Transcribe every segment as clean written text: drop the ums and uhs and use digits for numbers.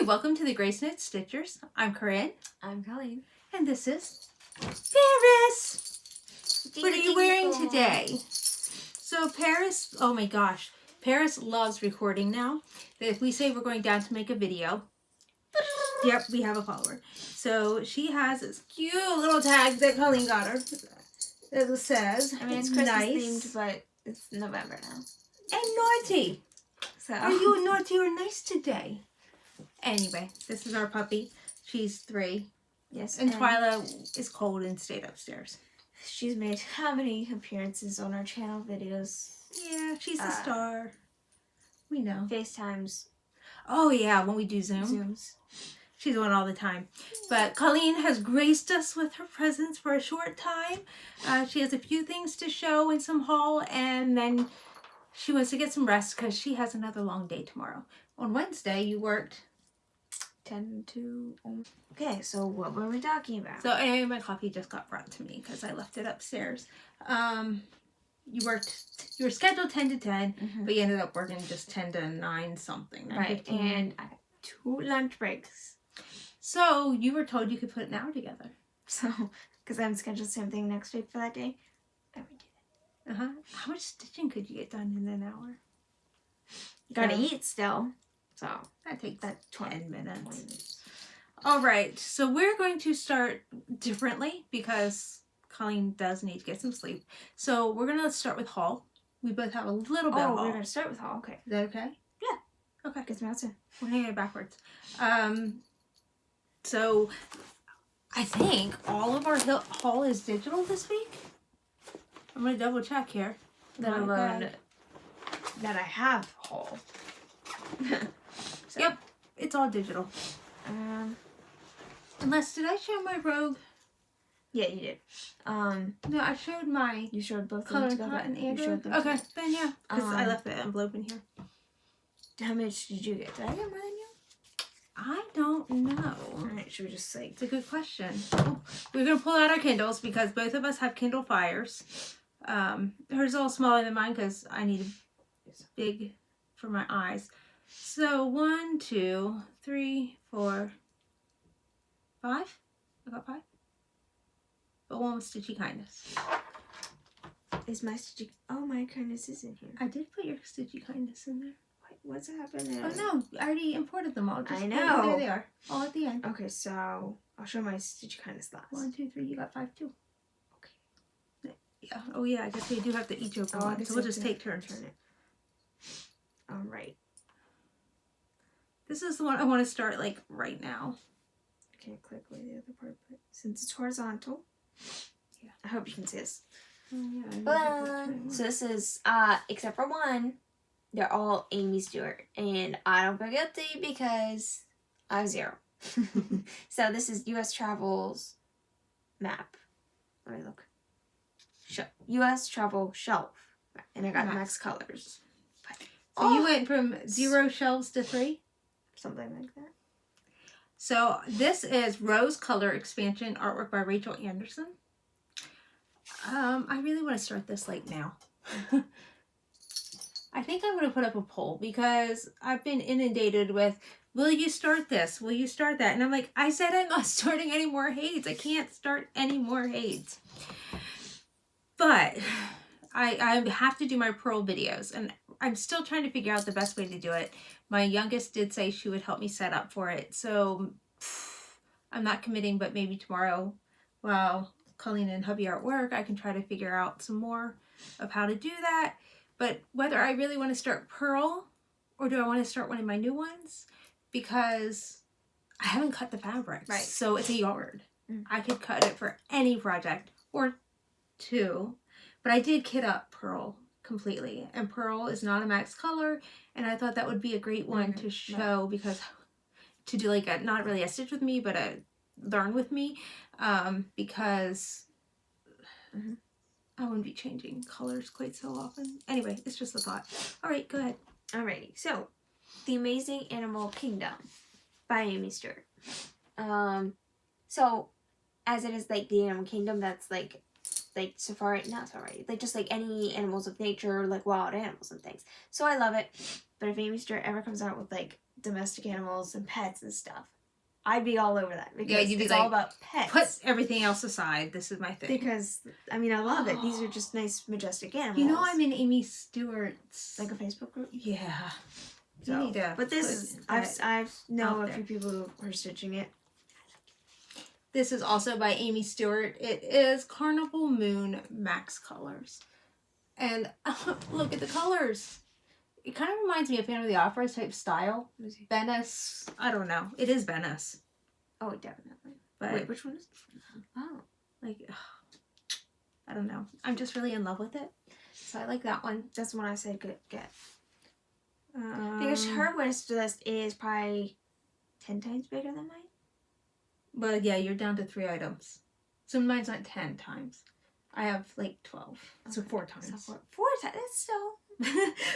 welcome to the GraceNotesStitchers. I'm Corrin. I'm Colleen. And this is Paris. What are you wearing today? So Paris, oh my gosh, Paris loves recording now. If we say we're going down to make a video, yep, we have a follower. So she has this cute little tag that Colleen got her. It says, I mean, it's Christmas themed, but it's November now. And naughty. So are you naughty or nice today? Anyway, this is our puppy. She's 3. Yes. And Twyla is cold and stayed upstairs. She's made how many appearances on our channel videos? Yeah, she's a star. We know. FaceTimes. Oh yeah, when we do Zooms. She's on all the time. But Colleen has graced us with her presence for a short time. She has a few things to show and some haul, and then she wants to get some rest because she has another long day tomorrow. On Wednesday, you worked 10 to... Okay, so what were we talking about? So anyway, my coffee just got brought to me because I left it upstairs. You were scheduled 10 to 10, but you ended up working just 10 to 9 something. Right, 15. And I got 2 lunch breaks. So you were told you could put an hour together. So, because I'm scheduled the same thing next week for that day, I would do it. How much stitching could you get done in an hour? Gotta eat still. So that takes 10 minutes. All right, so we're going to start differently because Colleen does need to get some sleep. So we're going to start with haul. We both have a little bit of haul. We're going to start with haul. Okay. Is that okay? Yeah. Okay. Gets me out soon. We're hanging it backwards. So I think all of our haul is digital this week. I'm going to double check here. Let alone that I have haul. So. Yep, it's all digital. Unless, did I show my robe? Yeah, you did. No, I showed my... You showed both color of them together? And you showed them okay, together. then yeah. Because I left the envelope in here. How much did you get? Did I get more than you? I don't know. Alright, should we just like... It's a good question. Oh, we're going to pull out our Kindles because both of us have Kindle Fires. Hers is a little smaller than mine because I need a big for my eyes. So 1, 2, 3, 4, 5. I got 5. But one was Stitchy Kindness. Is my Stitchy... Oh, my kindness is in here. I did put your Stitchy Kindness in there. What's happening? Oh no, I already imported them all. I know. There they are. All at the end. Okay, so I'll show my Stitchy Kindness last. 1, 2, 3. You got 5 too. Okay. Yeah. Oh yeah. I guess we do have to each open one. So we'll just take turns. Turn it. All right. This is the one I want to start like right now. I can't click away the other part, but since it's horizontal, yeah. I hope you can see this. Oh yeah. So this is except for one. They're all Amy Stewart, and I don't feel guilty because I have 0. So this is U.S. Travel's map. Let me look. U.S. Travel shelf, and I got Max colors. So you went from 0 shelves to 3? Something like that. So this is Rose Color Expansion artwork by Rachel Anderson. I really want to start this like now. I think I'm going to put up a poll because I've been inundated with, will you start this? Will you start that? And I'm like, I said I'm not starting any more Hades. I can't start any more Hades. But I have to do my Pearl videos, and I'm still trying to figure out the best way to do it. My youngest did say she would help me set up for it. So I'm not committing, but maybe tomorrow while Colleen and hubby are at work, I can try to figure out some more of how to do that. But whether I really want to start Pearl or do I want to start one of my new ones, because I haven't cut the fabrics. Right. So it's a yard. I could cut it for any project or 2. But I did kit up Pearl completely. And Pearl is not a max color. And I thought that would be a great one to show because to do like a, not really a stitch with me, but a learn with me. Because... I wouldn't be changing colors quite so often. Anyway, it's just a thought. All right, go ahead. Alrighty. So, The Amazing Animal Kingdom by Amy Stewart. So, as it is like the Animal Kingdom, that's like safari, not safari, like just like any animals of nature, like wild animals and things. So I love it. But if Amy Stewart ever comes out with like domestic animals and pets and stuff, I'd be all over that because you'd be it's like, all about pets. Put everything else aside. This is my thing. Because, I mean, I love it. These are just nice, majestic animals. You know, I'm in Amy Stewart's... Like a Facebook group? Yeah. So, You need to but this, I know a few people who are stitching it. This is also by Amy Stewart. It is Carnival Moon Max Colors. And look at the colors. It kind of reminds me of Phantom of the Opera type style. Venice. I don't know. It is Venice. Oh, definitely. But wait, which one is it? Oh. Like, I don't know. I'm just really in love with it. So I like that one. That's the one I said get. Because her wish list is probably 10 times bigger than mine. But yeah, you're down to 3 items. So mine's not 10 times. I have like 12. So 4 times. So 4 times. That's still...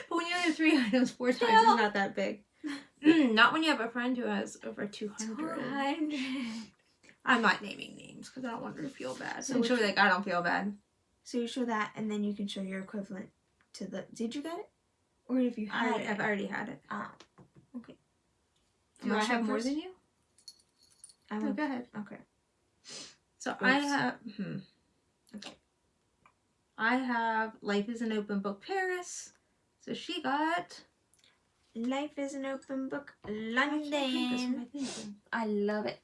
But when you have 3 items, 4 times is not that big. Not when you have a friend who has over 200. 200. I'm not naming names because I don't want her to feel bad. So I'm sure like I don't feel bad. So you show that, and then you can show your equivalent to the... Did you get it? Or have you had it? I've already had it. Ah, okay. Do I have more than you? No, go ahead. Okay. So Oops. I have... Okay. I have Life is an Open Book Paris. So she got... Life is an Open Book I can't drink this London. one, I think. I love it.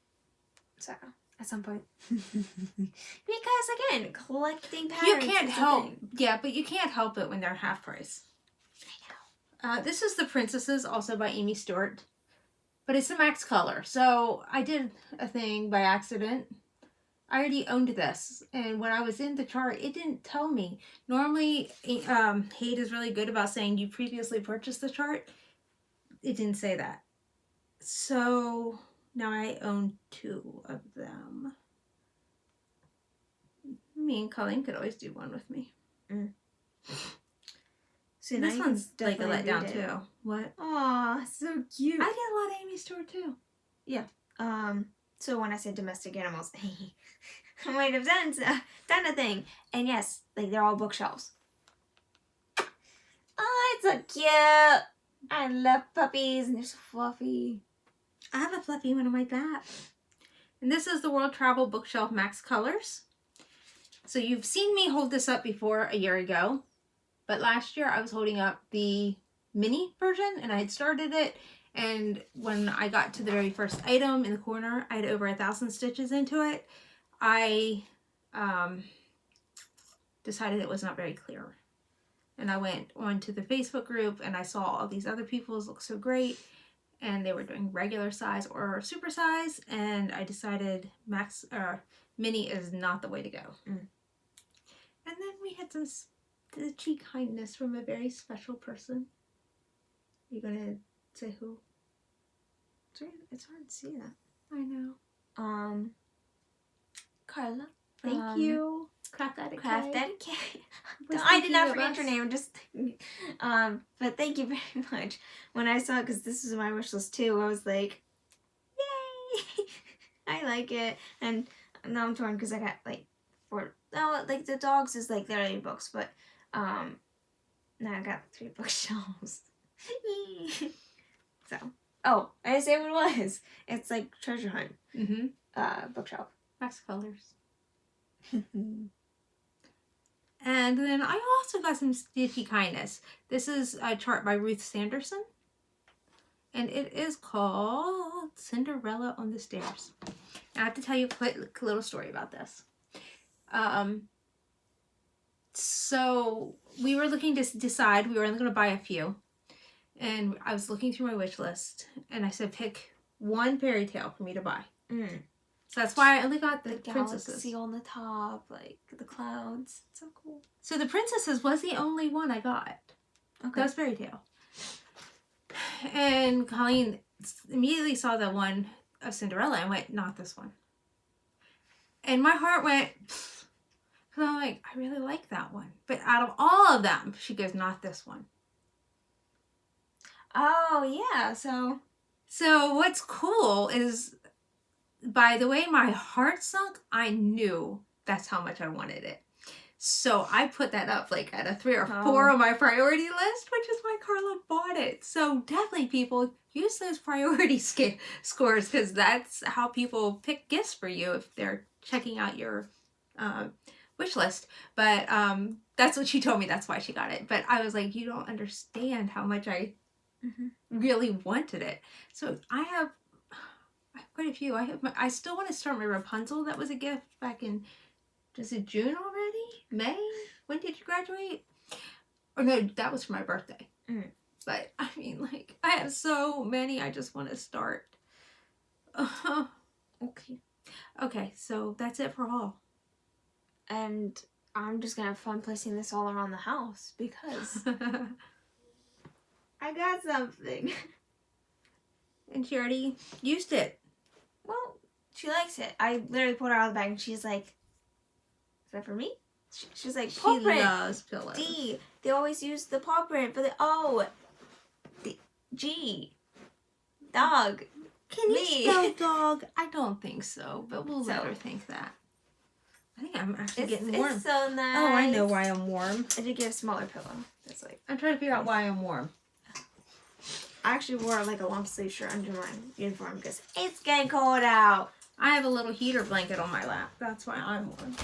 So, at some point. Because, again, collecting patterns. You can't help... Yeah, but you can't help it when they're half price. I know. This is The Princesses, also by Amy Stewart. But it's a max color. So I did a thing by accident. I already owned this. And when I was in the chart, it didn't tell me. Normally, Hate is really good about saying you previously purchased the chart. It didn't say that. So now I own 2 of them. Me and Colleen could always do one with me. Mm. So This one's like a letdown too. What? Aw, so cute. I did a lot of Amy Stewart too. Yeah. So when I said domestic animals, I might have done a thing. And yes, like they're all bookshelves. Oh, it's so cute. I love puppies and they're so fluffy. I have a fluffy one like that. And this is the World Travel Bookshelf Max Colors. So you've seen me hold this up before a year ago. But last year I was holding up the mini version and I had started it. And when I got to the very first item in the corner, I had over 1,000 stitches into it. I decided it was not very clear. And I went on to the Facebook group and I saw all these other people's look so great. And they were doing regular size or super size. And I decided mini is not the way to go. Mm. And then we had some stitchy kindness from a very special person. Are you going to say who? It's hard to see that. I know. Carla. Thank you. Craft Daddy K. I did not forget your name. Just, but thank you very much. When I saw it, because this was my wish list too, I was like, yay! I like it, and now I'm torn because I got like 4. No, like the dogs is like 30 books, but now I got 3 bookshelves. So, oh, I didn't say what it was. It's like treasure hunt. Bookshelf. Max Colors. And then I also got some Stitchy Kindness. This is a chart by Ruth Sanderson. And it is called Cinderella on the Stairs. And I have to tell you a quick little story about this. So we were looking to decide. We were only going to buy a few. And I was looking through my wish list. And I said, pick one fairy tale for me to buy. So that's why I only got the princesses. Galaxy on the top, like the clouds. It's so cool. So the princesses was the only one I got. Okay. That was fairy tale. And Colleen immediately saw the one of Cinderella and went, not this one. And my heart went, because I'm like, I really like that one. But out of all of them, she goes, not this one. Oh, yeah. So what's cool is, by the way my heart sunk, I knew that's how much I wanted it. So I put that up like at a 3 or 4 on my priority list, which is why Carla bought it. So definitely, people, use those priority scores, because that's how people pick gifts for you if they're checking out your wish list. But that's what she told me. That's why she got it. But I was like, you don't understand how much I really wanted it. So I have quite a few. I still want to start my Rapunzel. That was a gift back in, is it June already? May? When did you graduate? Or no, that was for my birthday. But I mean, like, I have so many. I just want to start. Okay, so that's it for all. And I'm just gonna have fun placing this all around the house because I got something. And she already used it. Well, she likes it. I literally pulled it out of the bag and she's like, is that for me? She's like, paw print. She loves pillows. D. They always use the paw print for the O. The G. Dog. Can you spell dog? I don't think so, but we'll let her think that. I think I'm actually getting warm. It's so nice. Oh, I know why I'm warm. I did get a smaller pillow. That's like, I'm trying to figure out why I'm warm. I actually wore like a long sleeve shirt under my uniform because it's getting cold out. I have a little heater blanket on my lap. That's why I'm warm.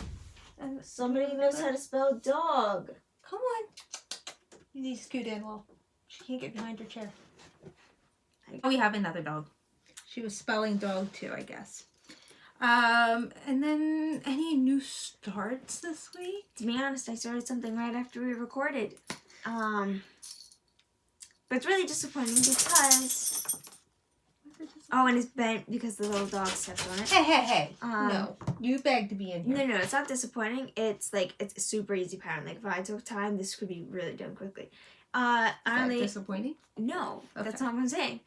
And somebody knows how to spell dog. Come on. You need to scoot in. Well, she can't get behind her chair. Oh, we have another dog. She was spelling dog too, I guess. And then any new starts this week? To be honest, I started something right after we recorded. But it's really disappointing because... Oh, and it's bent because the little dog stepped on it. Hey. No, you begged to be in here. No, it's not disappointing. It's like, it's a super easy pattern. Like, if I took time, this could be really done quickly. Is that disappointing? No, okay. That's not what I'm saying.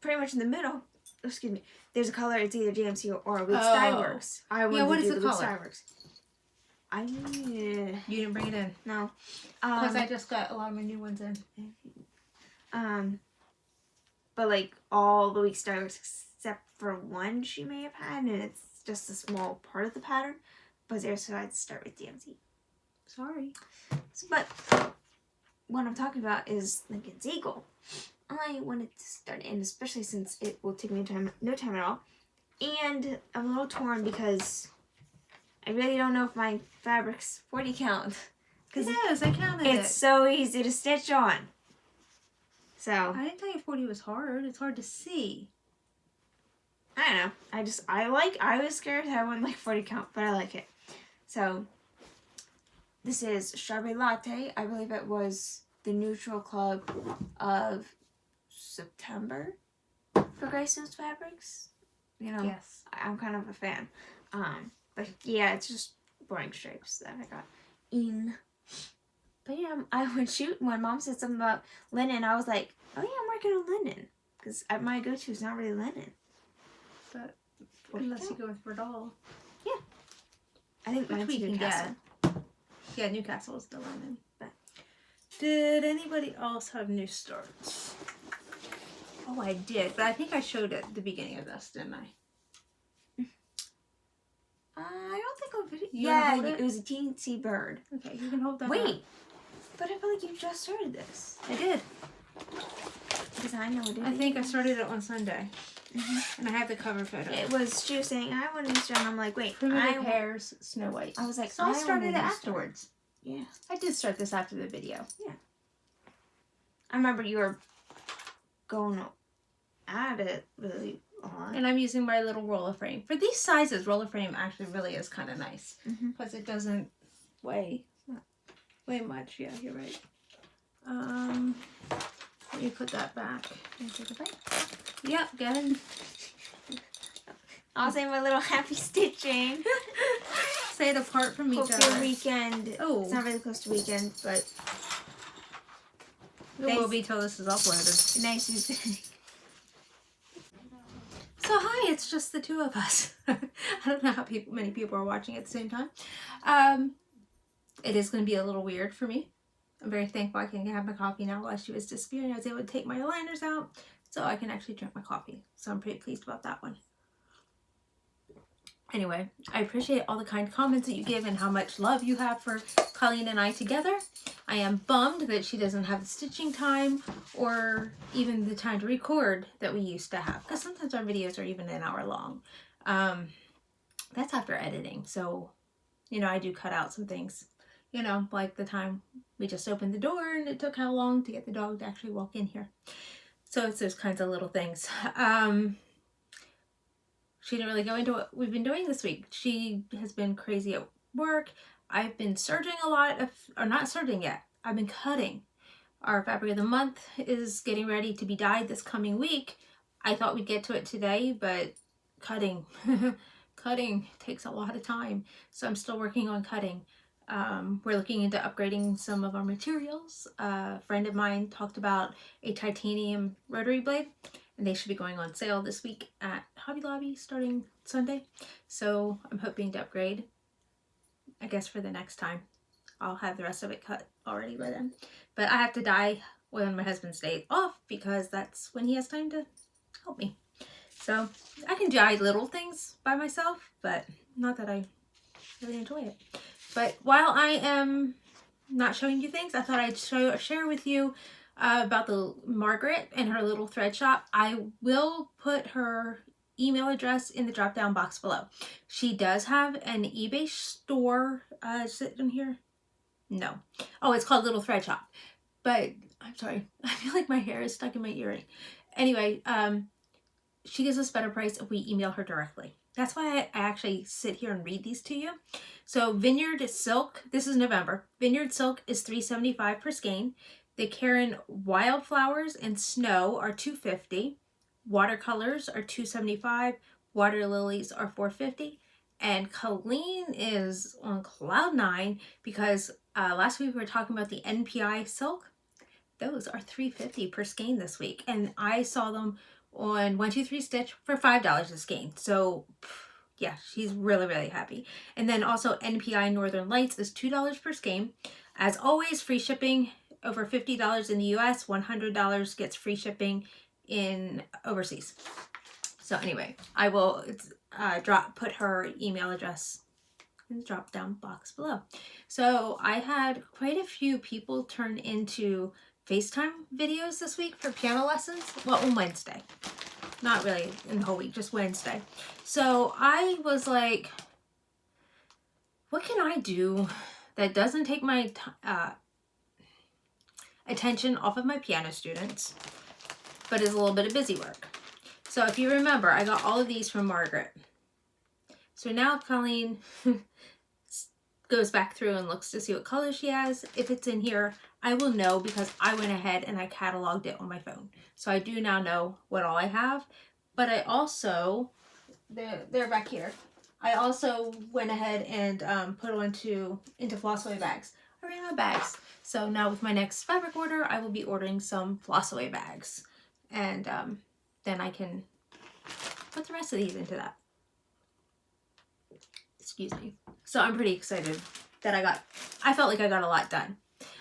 Pretty much in the middle, excuse me, there's a color, it's either DMC or Weeks Dye Works. I wanted what to is do the Weeks color? Dye Works. You didn't bring it in? No. Because I just got a lot of my new ones in. But like all the Weeks Dye Works except for one she may have had, and it's just a small part of the pattern. But there, so I'd start with DMC. Sorry. But what I'm talking about is Lincoln's Eagle. I wanted to start it, and especially since it will take me no time at all. And I'm a little torn because I really don't know if my fabric's 40 count. It is, I counted it. It's so easy to stitch on. So. I didn't tell you 40 was hard. It's hard to see. I don't know. I was scared I wouldn't like 40 count, but I like it. So, this is Strawberry Latte. I believe it was the neutral club of September for GraceNotesFabrics. You know, yes. I'm kind of a fan. But yeah, it's just boring stripes that I got in. But yeah, when Mom said something about linen, I was like, oh yeah, I'm working on linen. Because my go-to is not really linen. But unless you go with Verdal. Yeah. I think mine's Newcastle. Yeah, Newcastle is the linen. But did anybody else have new starts? Oh, I did, but I think I showed it at the beginning of this, didn't I? I don't think on video. Yeah, it was a teensy bird. Okay, you can hold that. Wait, but I feel like you just started this. I did. Because I know it. I think I started it on Sunday. And I have the cover photo. She was saying, I want to start, and I'm like, wait. Primitive Hairs, Snow White. I was like, so I started it afterwards. Yeah. I did start this after the video. Yeah. I remember you were going at it really a lot. And I'm using my little roller frame. For these sizes, roller frame actually really is kind of nice. Because it doesn't weigh much. Yeah, you're right. Let me put that back. Yep, good. I'll say my little happy stitching. Say it apart from each other. Hopefully weekend. Oh. It's not really close to weekend, but it will be till this is uploaded. Nice Tuesday. So hi, it's just the two of us. I don't know how many people are watching at the same time. It is going to be a little weird for me. I'm very thankful I can have my coffee now while she was disappearing. I was able to take my liners out so I can actually drink my coffee. So I'm pretty pleased about that one. Anyway, I appreciate all the kind comments that you give and how much love you have for Colleen and I together. I am bummed that she doesn't have the stitching time or even the time to record that we used to have, because sometimes our videos are even an hour long. That's after editing, so you know, I do cut out some things, you know, like the time we just opened the door and it took how long to get the dog to actually walk in here. So it's those kinds of little things. She didn't really go into what we've been doing this week. She has been crazy at work. I've been serging a lot of, or not serging yet, I've been cutting. Our fabric of the month is getting ready to be dyed this coming week. I thought we'd get to it today, but cutting, cutting takes a lot of time. So I'm still working on cutting. We're looking into upgrading some of our materials. A friend of mine talked about a titanium rotary blade, and they should be going on sale this week at Hobby Lobby starting Sunday. So I'm hoping to upgrade, I guess, for the next time. I'll have the rest of it cut already by then. But I have to dye when my husband's day off because that's when he has time to help me. So I can dye little things by myself, but not that I really enjoy it. But while I am not showing you things, I thought I'd share with you about the Margaret and her little thread shop. I will put her email address in the drop down box below. She does have an eBay store. Is it in here? No. Oh, it's called Little Thread Shop. But I'm sorry, I feel like my hair is stuck in my earring. Anyway, she gives us better price if we email her directly. That's why I actually sit here and read these to you. So Vineyard Silk, this is November. Vineyard Silk is $3.75 per skein. The Corrin Wildflowers and Snow are $2.50. Watercolors are $2.75. Water Lilies are $4.50. And Colleen is on cloud 9 because last week we were talking about the NPI silk. Those are $3.50 per skein this week. And I saw them on 123 Stitch for $5 a skein. So yeah, she's really, really happy. And then also NPI Northern Lights is $2 per skein. As always, free shipping over $50 in the US, $100 gets free shipping in overseas. So anyway, I will put her email address in the drop down box below. So I had quite a few people turn into FaceTime videos this week for piano lessons. Well, on Wednesday. Not really in the whole week, just Wednesday. So I was like, what can I do that doesn't take my attention off of my piano students, but is a little bit of busy work? So if you remember, I got all of these from Margaret. So now Colleen goes back through and looks to see what color she has. If it's in here, I will know because I went ahead and I cataloged it on my phone. So I do now know what all I have. But I also, they're back here. I also went ahead and put into Flosstube We bags. I ran out of bags. So now with my next fabric order, I will be ordering some Flosstube We bags. And then I can put the rest of these into that. Excuse me. So I'm pretty excited that I felt like I got a lot done.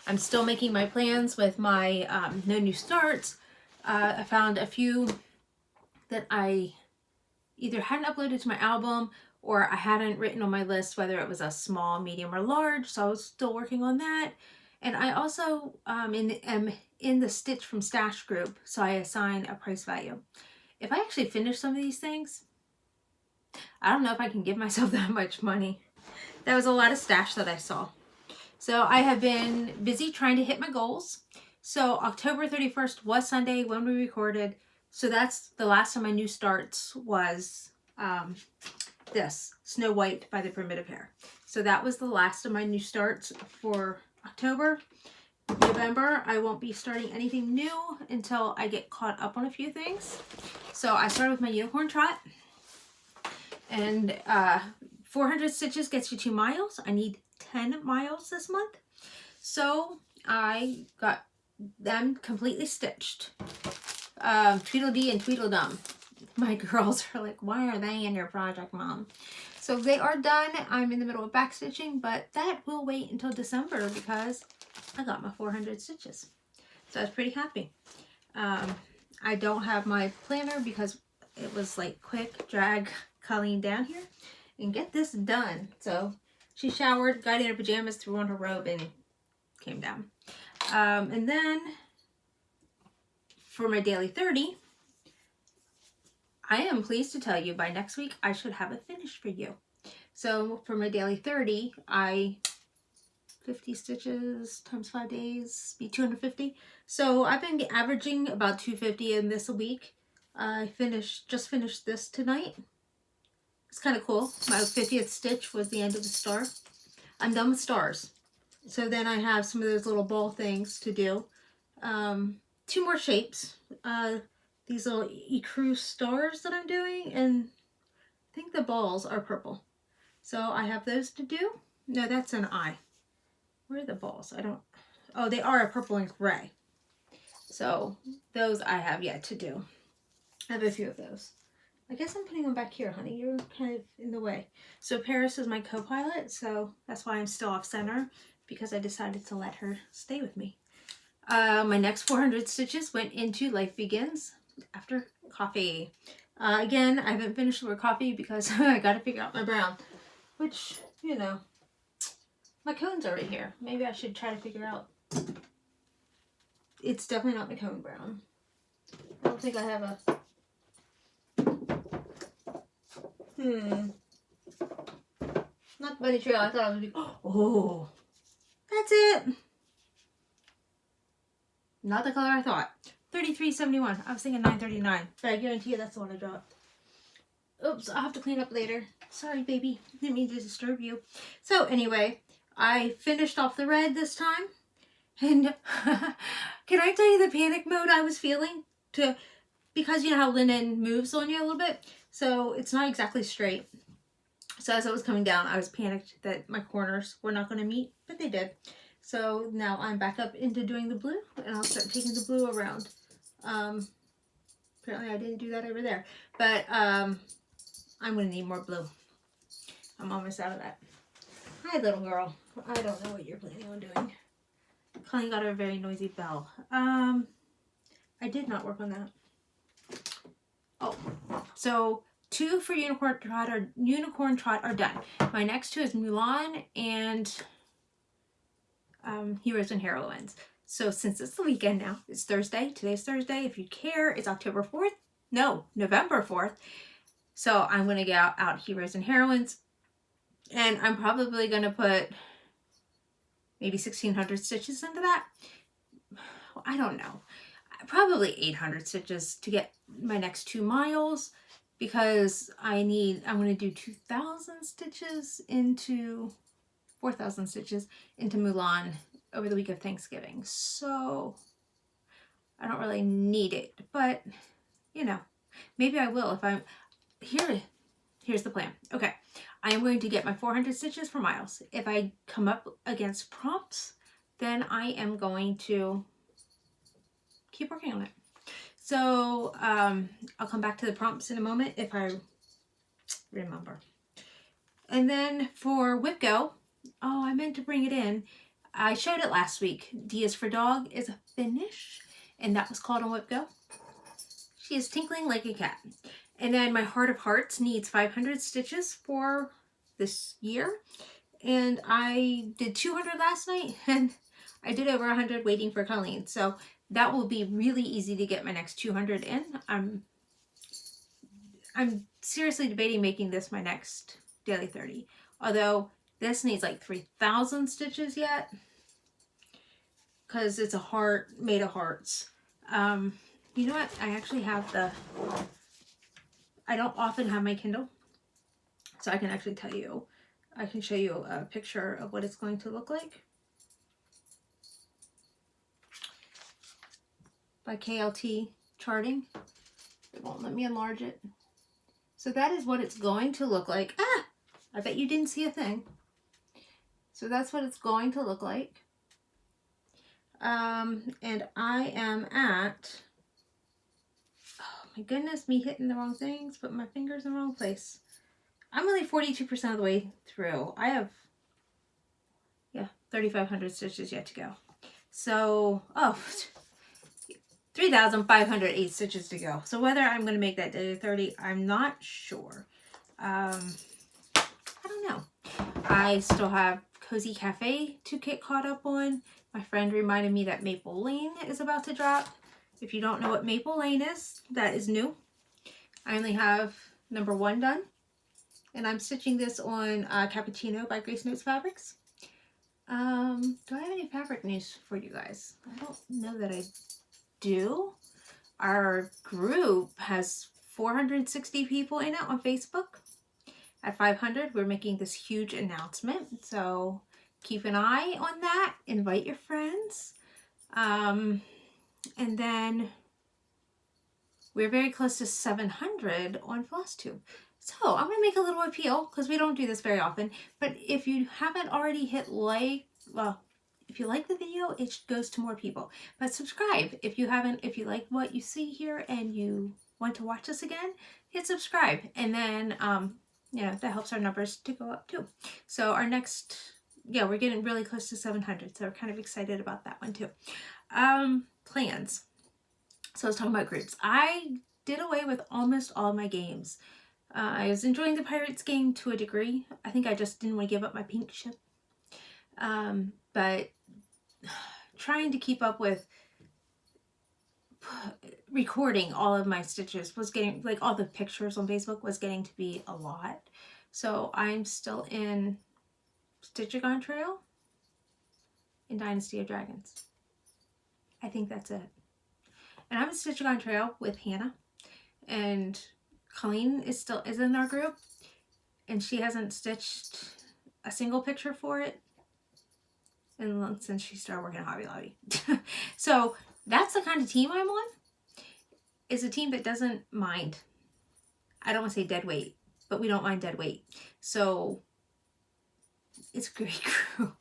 I'm still making my plans with my no new starts. I found a few that I either hadn't uploaded to my album or I hadn't written on my list whether it was a small, medium, or large. So I was still working on that. And I also am in the Stitch from Stash group, so I assign a price value. If I actually finish some of these things, I don't know if I can give myself that much money. That was a lot of stash that I saw. So I have been busy trying to hit my goals. So October 31st was Sunday when we recorded. So that's the last of my new starts was this, Snow White by the Primitive Hare. So that was the last of my new starts for October. November, I won't be starting anything new until I get caught up on a few things. So I started with my Unicorn Trot. And 400 stitches gets you 2 miles. I need 10 miles this month. So I got them completely stitched. Tweedledee and Tweedledum. My girls are like, why are they in your project, Mom? So they are done. I'm in the middle of back stitching, but that will wait until December because I got my 400 stitches. So I was pretty happy. I don't have my planner because it was like quick drag Colleen down here. and get this done. So she showered, got in her pajamas, threw on her robe, and came down. And then for my daily 30, I am pleased to tell you by next week I should have it finished for you. So for my daily 30, 50 stitches times 5 days be 250. So I've been averaging about 250 in this a week. I just finished this tonight. It's kind of cool. My 50th stitch was the end of the star. I'm done with stars. So then I have some of those little ball things to do. 2 more shapes. These little ecru stars that I'm doing, and I think the balls are purple. So I have those to do. No, that's an eye. Where are the balls? Oh, they are a purple and gray. So those I have yet to do. I have a few of those. I guess I'm putting them back here, honey. You're kind of in the way. So Paris is my co-pilot, so that's why I'm still off center, because I decided to let her stay with me. My next 400 stitches went into Life Begins after coffee. Again, I haven't finished the word coffee because I got to figure out my brown, which, you know, my cone's are right here. Maybe I should try to figure out. It's definitely not my cone brown. I don't think I have a... Not bunny trail. I thought it would be... Oh! That's it! Not the color I thought. 33.71. I was thinking 9.39, but I guarantee you that's the one I dropped. Oops, I'll have to clean up later. Sorry, baby. Didn't mean to disturb you. So anyway, I finished off the red this time. And can I tell you the panic mode I was feeling? Because you know how linen moves on you a little bit? So it's not exactly straight. So as I was coming down, I was panicked that my corners were not going to meet, but they did. So now I'm back up into doing the blue, and I'll start taking the blue around. Apparently I didn't do that over there, but I'm going to need more blue. I'm almost out of that. Hi, little girl. I don't know what you're planning on doing. Colleen got a very noisy bell. I did not work on that. Oh, so 2 for Unicorn Trot are done. My next 2 is Mulan and Heroes and Heroines. So since it's the weekend now, it's Thursday. Today's Thursday. If you care, it's October 4th. No, November 4th. So I'm going to get out Heroes and Heroines. And I'm probably going to put maybe 1,600 stitches into that. I don't know. Probably 800 stitches to get my next 2 miles, because I'm going to do 2,000 stitches into 4,000 stitches into Mulan over the week of Thanksgiving. So I don't really need it, but you know, maybe I will if I'm here. Here's the plan. Okay, I am going to get my 400 stitches for miles. If I come up against prompts, then I am going to keep working on it. So I'll come back to the prompts in a moment if I remember. And then for Whip Go, oh, I meant to bring it in. I showed it last week. D is for Dog is a finish, and that was called on Whip Go. She is tinkling like a cat. And then my Heart of Hearts needs 500 stitches for this year. And I did 200 last night, and I did over 100 waiting for Colleen. So that will be really easy to get my next 200 in. I'm seriously debating making this my next daily 30. Although this needs like 3,000 stitches yet, because it's a heart made of hearts. You know what? I actually have I don't often have my Kindle, so I can actually tell you, I can show you a picture of what it's going to look like. By KLT Charting. It won't let me enlarge it. So that is what it's going to look like. Ah! I bet you didn't see a thing. So that's what it's going to look like. And I am at, oh my goodness, me hitting the wrong things, putting my fingers in the wrong place. I'm only 42% of the way through. I have, 3,500 stitches yet to go. So, 3,508 stitches to go. So whether I'm going to make that day 30, I'm not sure. don't know. I still have Cozy Cafe to get caught up on. My friend reminded me that Maple Lane is about to drop. If you don't know what Maple Lane is, that is new. I only have number 1 done. And I'm stitching this on Cappuccino by GraceNotesFabrics. Do I have any fabric news for you guys? I don't know that I do. Our group has 460 people in it on Facebook. At 500, we're making this huge announcement. So keep an eye on that. Invite your friends. And then we're very close to 700 on Flosstube. So I'm going to make a little appeal because we don't do this very often. But if you haven't already hit like, well, if you like the video, it goes to more people. But subscribe if you haven't, if you like what you see here and you want to watch us again, hit subscribe. And then, you know, that helps our numbers to go up too. So our next, yeah, we're getting really close to 700. So we're kind of excited about that one too. Plans. So I was talking about groups. I did away with almost all of my games. I was enjoying the Pirates game to a degree. I think I just didn't want to give up my pink ship. But trying to keep up with recording all of my stitches was getting, like all the pictures on Facebook was getting to be a lot. So I'm still in Stitchagon Trail and Dynasty of Dragons. I think that's it. And I'm in Stitchagon Trail with Hannah, and Colleen is in our group, and she hasn't stitched a single picture for it and since she started working at Hobby Lobby. So that's the kind of team I'm on. Is a team that doesn't mind. I don't want to say dead weight, but we don't mind dead weight. So it's a great group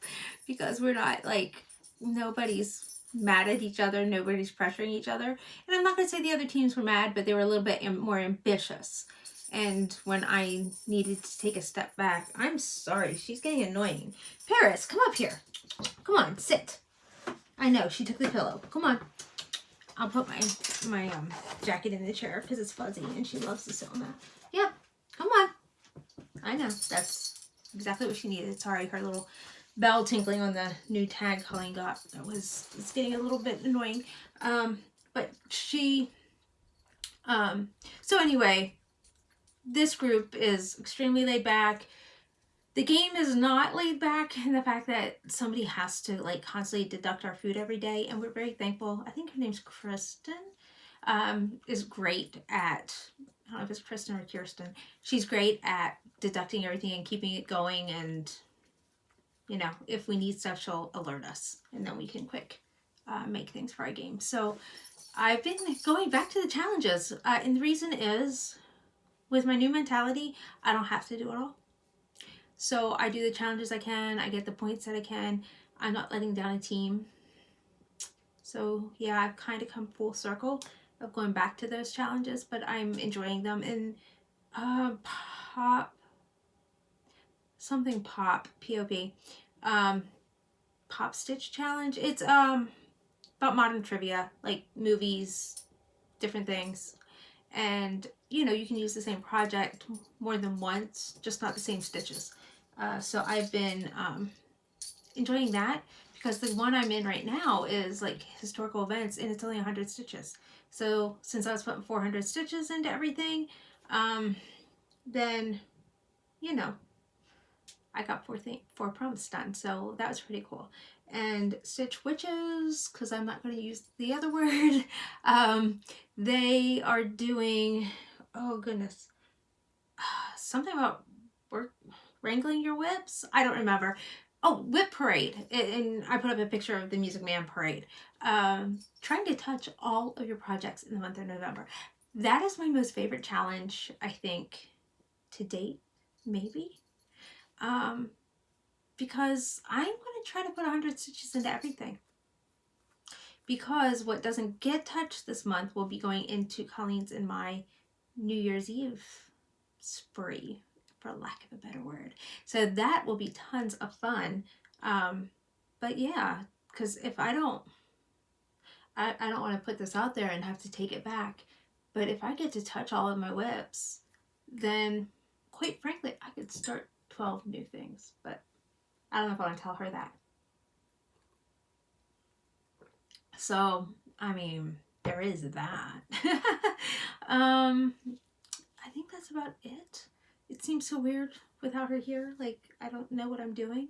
because we're not like, nobody's mad at each other, nobody's pressuring each other. And I'm not going to say the other teams were mad, but they were a little bit more ambitious. And when I needed to take a step back, I'm sorry, she's getting annoying. Paris, come up here. Come on, sit. I know, she took the pillow. Come on. I'll put my jacket in the chair because it's fuzzy and she loves to sit on that. Yep, come on. I know, that's exactly what she needed. Sorry, her little bell tinkling on the new tag Colleen got. It's getting a little bit annoying. But she, so anyway, this group is extremely laid back. The game is not laid back in the fact that somebody has to like constantly deduct our food every day, and we're very thankful. I think her name's Kristen, is great at, I don't know if it's Kristen or Kirsten. She's great at deducting everything and keeping it going, and you know, if we need stuff, she'll alert us, and then we can quick make things for our game. So I've been going back to the challenges, and the reason is, with my new mentality, I don't have to do it all. So I do the challenges I can, I get the points that I can, I'm not letting down a team. So yeah, I've kind of come full circle of going back to those challenges, but I'm enjoying them. And pop, P-O-P, Pop Stitch Challenge. It's about modern trivia, like movies, different things. And you know, you can use the same project more than once, just not the same stitches. So I've been enjoying that because the one I'm in right now is like historical events, and it's only 100 stitches. So since I was putting 400 stitches into everything, then, you know, I got four prompts done. So that was pretty cool. And Stitch Witches, because I'm not going to use the other word, they are doing, oh goodness, something about wrangling your whips? I don't remember. Oh, Whip Parade. And I put up a picture of the Music Man Parade. Trying to touch all of your projects in the month of November. That is my most favorite challenge, I think, to date, maybe. Because I'm going to try to put 100 stitches into everything. Because what doesn't get touched this month will be going into Colleen's and my New Year's Eve spree, for lack of a better word. So that will be tons of fun. But yeah, because if I don't want to put this out there and have to take it back. But if I get to touch all of my whips, then quite frankly, I could start 12 new things, but I don't know if I want to tell her that. So, I mean, there is that. I think that's about it. It seems so weird without her here. Like, I don't know what I'm doing.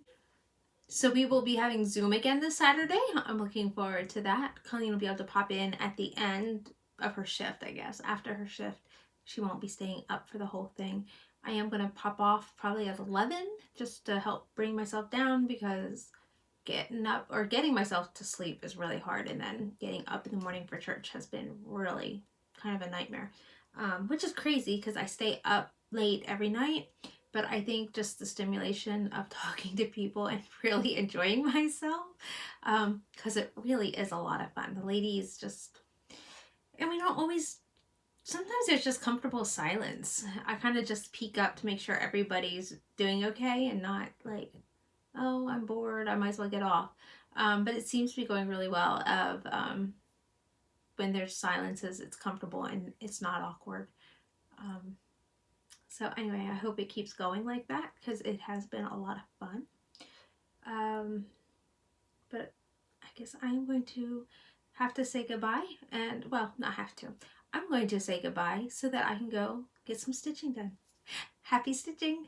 So we will be having Zoom again this Saturday. I'm looking forward to that. Colleen will be able to pop in at the end of her shift, I guess. After her shift, she won't be staying up for the whole thing. I am going to pop off probably at 11 just to help bring myself down, because getting up or getting myself to sleep is really hard, and then getting up in the morning for church has been really kind of a nightmare, which is crazy because I stay up late every night. But I think just the stimulation of talking to people and really enjoying myself, because it really is a lot of fun. The ladies just, and we don't always, sometimes there's just comfortable silence. I kind of just peek up to make sure everybody's doing okay and not like, oh, I'm bored, I might as well get off. But it seems to be going really well of when there's silences, it's comfortable and it's not awkward. So anyway, I hope it keeps going like that because it has been a lot of fun. But I guess I'm going to have to say goodbye, and well, not have to. I'm going to say goodbye so that I can go get some stitching done. Happy stitching!